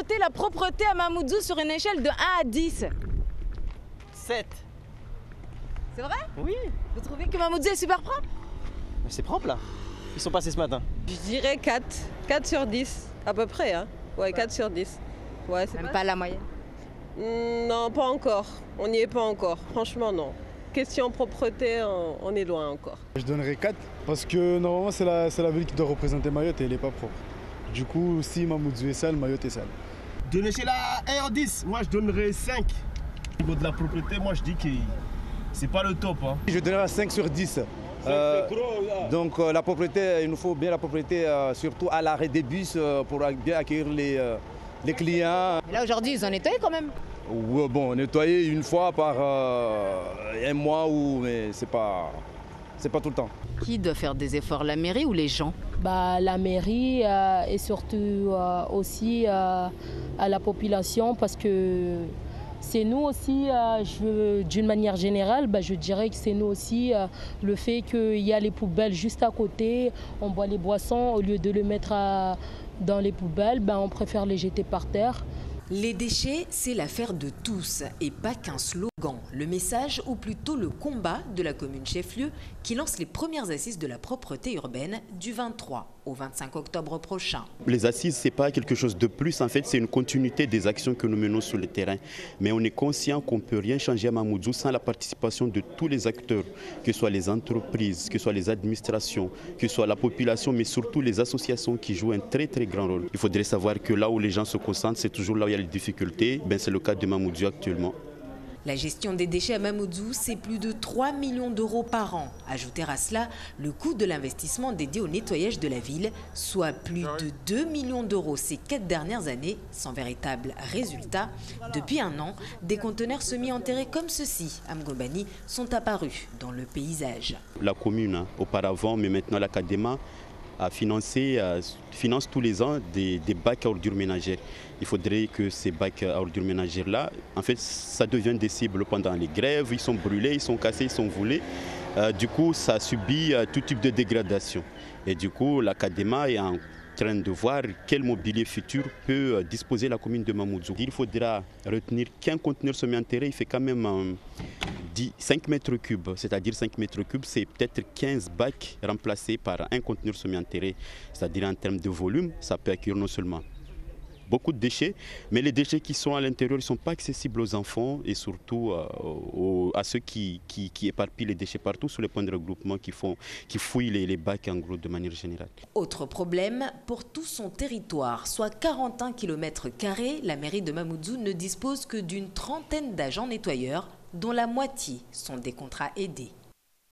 noter la propreté à Mamoudzou sur une échelle de 1 à 10? 7. C'est vrai? Oui. Vous trouvez que Mamoudzou est super propre? Mais c'est propre là. Ils sont passés ce matin. Je dirais 4. 4 sur 10, à peu près. Hein. Ouais, 4 sur 10. Ouais, c'est Même pas la moyenne. Non, pas encore. On n'y est pas encore. Franchement, non. Question propreté, on est loin encore. Je donnerais 4 parce que normalement c'est la ville qui doit représenter Mayotte et elle n'est pas propre. Du coup, si Mamoudzou est sale, Mayotte est sale. De l'échelle à 1 en 10, moi je donnerais 5. Au niveau de la propreté, moi je dis que c'est pas le top. Hein. Je donnerais 5 sur 10. Donc la propriété, il nous faut bien la propriété, surtout à l'arrêt des bus pour bien accueillir les clients. Et là aujourd'hui, ils ont nettoyé quand même. Bon, nettoyer une fois par un mois, mais c'est pas tout le temps. Qui doit faire des efforts, la mairie ou les gens? La mairie et surtout aussi à la population parce que c'est nous aussi, d'une manière générale, je dirais que c'est nous aussi le fait qu'il y a les poubelles juste à côté, on boit les boissons, au lieu de les mettre dans les poubelles, on préfère les jeter par terre. Les déchets, c'est l'affaire de tous et pas qu'un slogan. Le message, ou plutôt le combat de la commune chef-lieu qui lance les premières assises de la propreté urbaine du 23 au 25 octobre prochain. Les assises, ce n'est pas quelque chose de plus, en fait, c'est une continuité des actions que nous menons sur le terrain. Mais on est conscient qu'on ne peut rien changer à Mamoudzou sans la participation de tous les acteurs, que ce soit les entreprises, que ce soit les administrations, que ce soit la population, mais surtout les associations qui jouent un très très grand rôle. Il faudrait savoir que là où les gens se concentrent, c'est toujours là où il y a les difficultés. C'est le cas de Mamoudzou actuellement. La gestion des déchets à Mamoudzou, c'est plus de 3 millions d'euros par an. Ajoutez à cela le coût de l'investissement dédié au nettoyage de la ville, soit plus de 2 millions d'euros ces 4 dernières années, sans véritable résultat. Depuis un an, des conteneurs semi-enterrés comme ceux-ci, à Mgobani, sont apparus dans le paysage. La commune, auparavant, mais maintenant la CADEMA, finance tous les ans des bacs à ordures ménagères. Il faudrait que ces bacs à ordures ménagères-là, en fait, ça devient des cibles pendant les grèves, ils sont brûlés, ils sont cassés, ils sont volés. Du coup, ça subit tout type de dégradation. Et du coup, la CADEMA est en train de voir quel mobilier futur peut disposer la commune de Mamoudzou. Il faudra retenir qu'un conteneur semi-enterré, il fait quand même 5 mètres cubes, c'est-à-dire 5 mètres cubes, c'est peut-être 15 bacs remplacés par un conteneur semi-enterré. C'est-à-dire en termes de volume, ça peut accueillir non seulement beaucoup de déchets, mais les déchets qui sont à l'intérieur ne sont pas accessibles aux enfants et surtout à ceux qui éparpillent les déchets partout sur les points de regroupement, qui fouillent les bacs en gros de manière générale. Autre problème, pour tout son territoire, soit 41 km², la mairie de Mamoudzou ne dispose que d'une trentaine d'agents nettoyeurs, dont la moitié sont des contrats aidés.